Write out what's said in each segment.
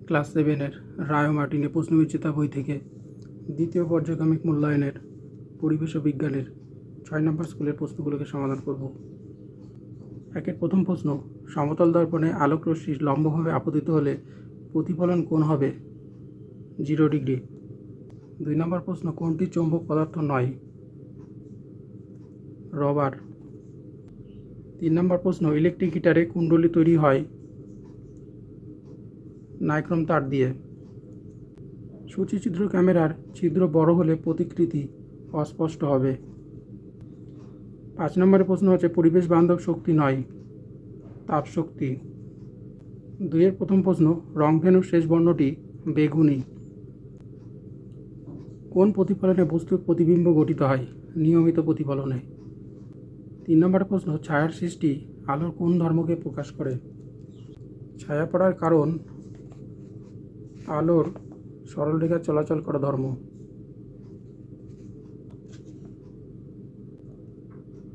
Class 7-এর রায় ও মার্টিনের প্রশ্নবিচিতা বই থেকে দ্বিতীয় পর্যায়ক্রমিক মূল্যায়নের পরিবেশ ও বিজ্ঞানের 6 নম্বর স্কুলের প্রশ্নগুলোকে সমাধান করব। একের প্রথম প্রশ্ন, সমতল দর্পণে আলোক রশ্মি লম্বভাবে আপতিত হলে প্রতিফলন কোণ হবে 0 ডিগ্রি। 2 নম্বর প্রশ্ন, কোনটি চৌম্বক পদার্থ নয়? রবার। 3 নম্বর প্রশ্ন, ইলেকট্রিক হিটারে কুণ্ডলী তৈরি হয় নাইক্রোম তার দিয়ে। সূচিছিদ্র ক্যামেরার ছিদ্র বড় হলে প্রতিকৃতি অস্পষ্ট হবে। 5 নম্বরের প্রশ্ন হচ্ছে, পরিবেশ বান্ধব শক্তি নয়, তাপ শক্তি। 2-এর প্রথম প্রশ্ন, রংধনুর শেষ বর্ণটি বেগুনি। কোন প্রতিফলনে বস্তুর প্রতিবিম্ব গঠিত হয়? নিয়মিত প্রতিফলনে। 3 নম্বরের প্রশ্ন, ছায়ার সৃষ্টি আলোর কোন ধর্মকে প্রকাশ করে? ছায়া পড়ার কারণ আলোর সরল রেখা চলাচল করা ধর্ম।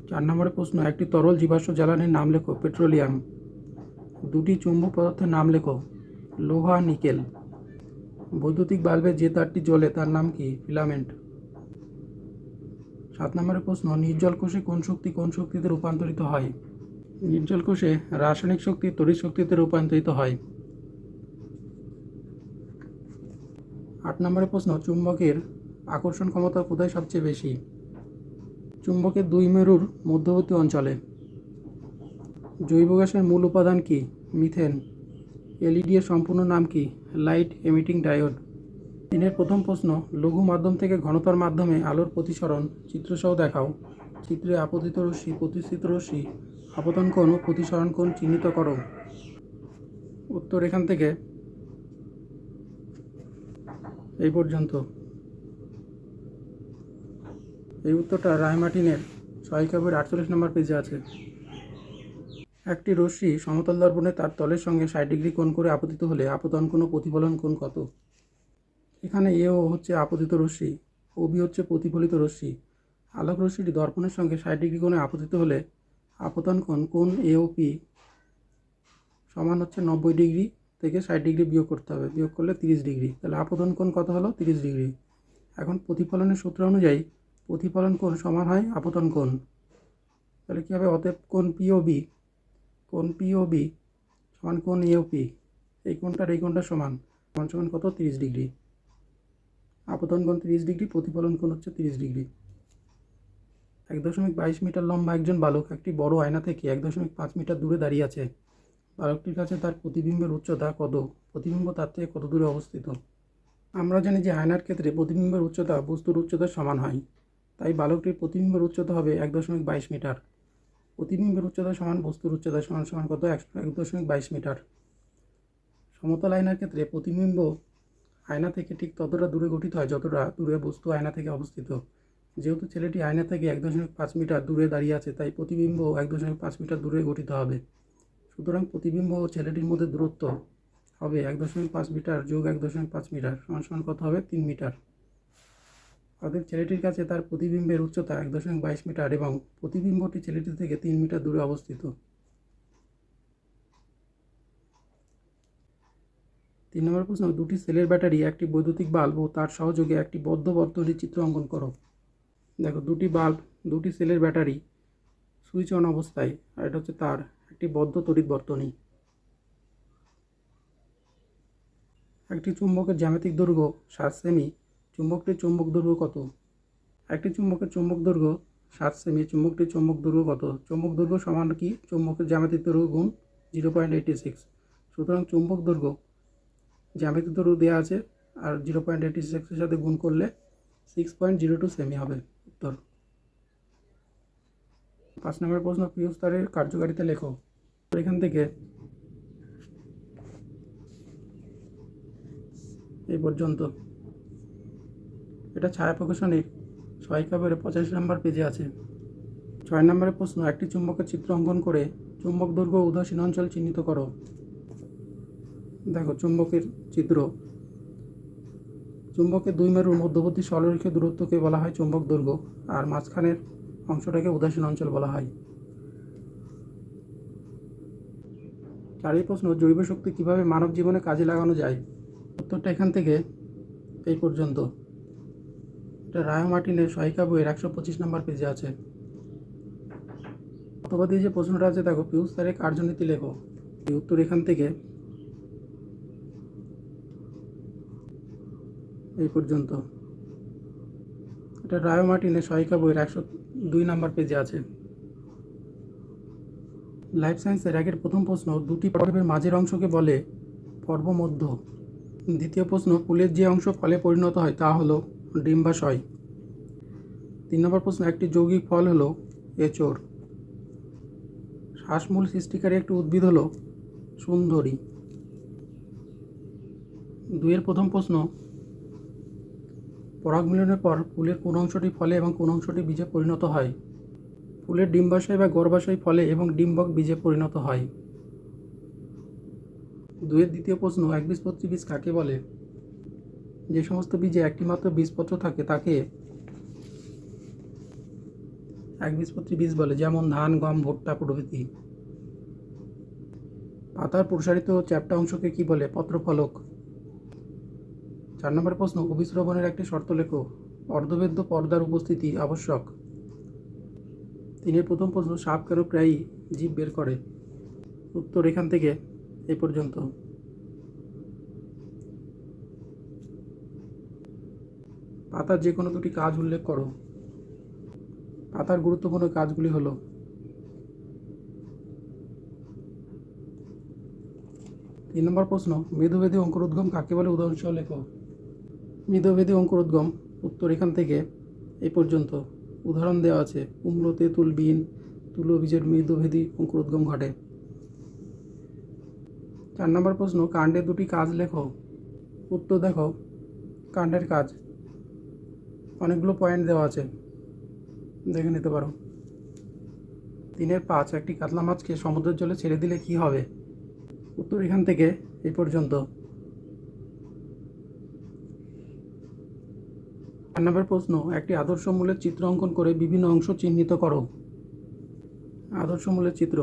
4 নম্বরের প্রশ্ন, একটি তরল জীবাশ্ম জ্বালানির নাম লেখো। পেট্রোলিয়াম। 2টি চুম্বক পদার্থের নাম লেখো। লোহা, নিকেল। বৈদ্যুতিক বাল্বে যে তারটি জ্বলে তার নাম কি? ফিলামেন্ট। 7 নম্বরের প্রশ্ন, নির্জল কোষে কোন শক্তি কোন শক্তিতে রূপান্তরিত হয়? নির্জল কোষে রাসায়নিক শক্তি তড়িৎ শক্তিতে রূপান্তরিত হয়। 8 নম্বরের প্রশ্ন, চুম্বকের আকর্ষণ ক্ষমতা কোথায় সবচেয়ে বেশি? চুম্বকের দুই মেরুর মধ্যবর্তী অঞ্চলে। জৈব গ্যাসের মূল উপাদান কি? মিথেন। এলইডি এর সম্পূর্ণ নাম কি? Light emitting diode. 3-এর প্রথম প্রশ্ন, লঘু মাধ্যম থেকে ঘনতার মাধ্যমে আলোর প্রতিসরণ চিত্রসহ দেখাও। চিত্রে আপতিত রশ্মি, প্রতিসৃত রশ্মি, আপতন কোণ ও প্রতিসরণ কোণ চিহ্নিত করো। উত্তর এখান থেকে এই পর্যন্ত। এই উত্তরটা রায় মার্টিনের সহায়িকা বইয়ের 48 নম্বর পেজে আছে। একটি রশ্মি সমতল দর্পণে তার তলের সঙ্গে 60 ডিগ্রি কোণ করে আপতিত হলে আপতন কোণ ও প্রতিফলন কোণ কত? এখানে এও হচ্ছে আপতিত রশ্মি, ও বি হচ্ছে প্রতিফলিত রশ্মি। আলোক রশ্মিটি দর্পণের সঙ্গে 60 ডিগ্রি কোণে আপতিত হলে আপতন কোণ এওপি সমান হচ্ছে 90 ডিগ্রি থেকে 60 ডিগ্রি বিয়োগ করতে হবে। বিয়োগ করলে 30 ডিগ্রি। তাহলে আপতন কোণ কত হলো? 30 ডিগ্রি। এখন প্রতিফলনের সূত্র অনুযায়ী প্রতিফলন কোণ সমান হয় আপতন কোণ। তাহলে কী হবে? অতএব কোণ পিওবি সমান কোণ এওপি, এই কোণটার এই কোণটা সমান সমান কত? 30 ডিগ্রি। আপতন কোণ 30 ডিগ্রি, প্রতিফলন কোণ হচ্ছে 30 ডিগ্রি। 1.22 মিটার লম্বা একজন বালক একটি বড় আয়না থেকে 1.5 মিটার দূরে দাঁড়িয়ে আছে। বালকটির কাছে তার প্রতিবিম্বের উচ্চতা কত? প্রতিবিম্ব তার থেকে কত দূরে অবস্থিত? আমরা জানি যে আয়নার ক্ষেত্রে প্রতিবিম্বের উচ্চতা বস্তুর উচ্চতার সমান হয়, তাই বালকটির প্রতিবিম্বের উচ্চতা হবে 1.22 মিটার। প্রতিবিম্বের উচ্চতা সমান বস্তুর উচ্চতা সমান কত? 1.22 মিটার। সমতল আয়নার ক্ষেত্রে প্রতিবিম্ব আয়না থেকে ঠিক ততটা দূরে গঠিত হয় যতটা দূরে বস্তু আয়না থেকে অবস্থিত। যেহেতু ছেলেটি আয়না থেকে 1.5 মিটার দূরে দাঁড়িয়ে আছে, তাই প্রতিবিম্ব 1.5 মিটার দূরে গঠিত হবে। সুতরাং প্রতিবিম্ব ও ছেলেটির মধ্যে দূরত্ব হবে 1.5 মিটার যোগ 1.5 মিটার সমান কত হবে? 3 মিটার। অতএব ছেলেটির কাছে তার প্রতিবিম্বের উচ্চতা 1.22 মিটার এবং প্রতিবিম্বটি ছেলেটি থেকে 3 মিটার দূরে অবস্থিত। 3 নম্বর প্রশ্ন, দুটি সেলের ব্যাটারি, একটি বৈদ্যুতিক বাল্ব ও তার সহযোগে একটি বদ্ধ বর্তনীর চিত্র অঙ্কন করো। দেখো, দুটি বাল্ব, দুটি সেলের ব্যাটারি সুইচ অন অবস্থায়, আর এটা হচ্ছে তার একটি বদ্ধ তড়িৎ বর্তনী। একটি চুম্বকের জ্যামিতিক দৈর্ঘ্য 7 সেমি। চুম্বকটির চৌম্বক দৈর্ঘ্য কত? একটি চুম্বকের চৌম্বক দৈর্ঘ্য 7 সেমি। চুম্বকটির চৌম্বক দৈর্ঘ্য কত? চৌম্বক দৈর্ঘ্য সমান কি? চুম্বকের জ্যামিতিক দৈর্ঘ্য গুণ 0.86। সুতরাং চুম্বক দৈর্ঘ্য জ্যামিতিক দৈর্ঘ্য দেওয়া আছে, আর 0.86-এর সাথে গুণ করলে 6.02 সেমি হবে উত্তর। 5 নম্বর প্রশ্ন, পিউষ তারের কার্যকারিতা লেখো। এখান থেকে এই পর্যন্ত। এটা ছায়া প্রকাশনীর সহায়িকা বইয়ের 85 নম্বর পেজে আছে। 6 নম্বরের প্রশ্ন, একটি চুম্বকের চিত্র অঙ্কন করে চুম্বক দৈর্ঘ্য উদাসীন অঞ্চল চিহ্নিত করো। দেখো, চুম্বকের চিত্র। চুম্বকের দুই মেরুর মধ্যবর্তী সরলরেখীয় দূরত্বকে বলা হয় চুম্বক দৈর্ঘ্য, আর মাঝখানের অংশটাকে উদাসীন অঞ্চল বলা হয়। 4 প্রশ্ন, জৈব শক্তি কিভাবে মানব জীবনে কাজে লাগানো যায়? উত্তরটা এখান থেকে এই পর্যন্ত। এটা রায় মার্টিনের সহায়িকা বইয়ের 125 নম্বর পেজে আছে। অথবা দিয়ে যে প্রশ্নটা আছে দেখো, পিউষ স্যারের কার্যনীতি লেখো। এই উত্তর এখান থেকে এই পর্যন্ত। এটা রায় মার্টিনের সহায়িকা বইয়ের 102 নম্বর পেজে আছে। লাইফ সায়েন্সের আগের প্রথম প্রশ্ন, দুটি পর্বের মাঝের অংশকে বলে পর্বমধ্য। দ্বিতীয় প্রশ্ন, ফুলের যে অংশ ফলে পরিণত হয় তা হলো ডিম্বাশয়। 3 নম্বর প্রশ্ন, একটি যৌগিক ফল হলো এঁচোড়। শ্বাসমূল সৃষ্টিকারী একটি উদ্ভিদ হলো সুন্দরী। 2-এর প্রথম প্রশ্ন, পরাগ মিলনের পর ফুলের কোন অংশটি ফলে এবং কোন অংশটি বীজে পরিণত হয়? ফুলের ডিম্বাশয় বা গর্ভাশয় ফলে এবং ডিম্বক বীজে পরিণত হয়। 2-এর দ্বিতীয় প্রশ্ন, একবীজপত্রী বীজ কাকে বলে? যে সমস্ত বীজে একটি মাত্র বীজপত্র থাকে তাকে একবীজপত্রী বীজ বলে, যেমন ধান, গম, ভুট্টা প্রভৃতি। পাতার প্রসারিত চ্যাপ্টা অংশকে কি বলে? পত্রফলক। 4 নম্বর প্রশ্ন, অভিস্রবণের একটি শর্ত লেখো। অর্ধবেদ্য পর্দার উপস্থিতি আবশ্যক। 3-এর প্রথম প্রশ্ন, সাপ কেন প্রায়ই জীব বের করে? উত্তর এখান থেকে এই পর্যন্ত। পাতার যে কোনো দুটি কাজ উল্লেখ করো। পাতার গুরুত্বপূর্ণ কাজগুলি হলো: 3 নম্বর প্রশ্ন, মেদভেদী অঙ্কুরোদ্গম কাকে বলে? উদাহরণসহ লেখো। মেদভেদী অঙ্কুরোদ্গম। উত্তর এখান থেকে এই পর্যন্ত। উদাহরণ দেওয়া আছে, কুমড়ো, তেঁতুল, বিন, তুলো বীজের মেদভেদী অঙ্কুরোদ্গম ঘটে। 4 নম্বর প্রশ্ন, কাণ্ডের দুটি কাজ লেখো। উত্তর দেখো, কাণ্ডের কাজ অনেকগুলো পয়েন্ট দেওয়া আছে, দেখে নিতে পারো। 3-এর 5, একটি কাতলা মাছকে সমুদ্রের জলে ছেড়ে দিলে কি হবে? উত্তর এখান থেকে এই পর্যন্ত। 4 নম্বর প্রশ্ন, একটি আদর্শ মূলের চিত্র অঙ্কন করে বিভিন্ন অংশ চিহ্নিত করো। আদর্শ মূলের চিত্র।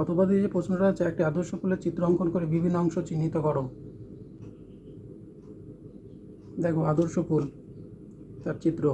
অথবা দিয়ে যে প্রশ্নটা আছে, একটি আদর্শ ফুলের চিত্র অঙ্কন করে বিভিন্ন অংশ চিহ্নিত করো। দেখো, আদর্শ ফুল, তার চিত্র।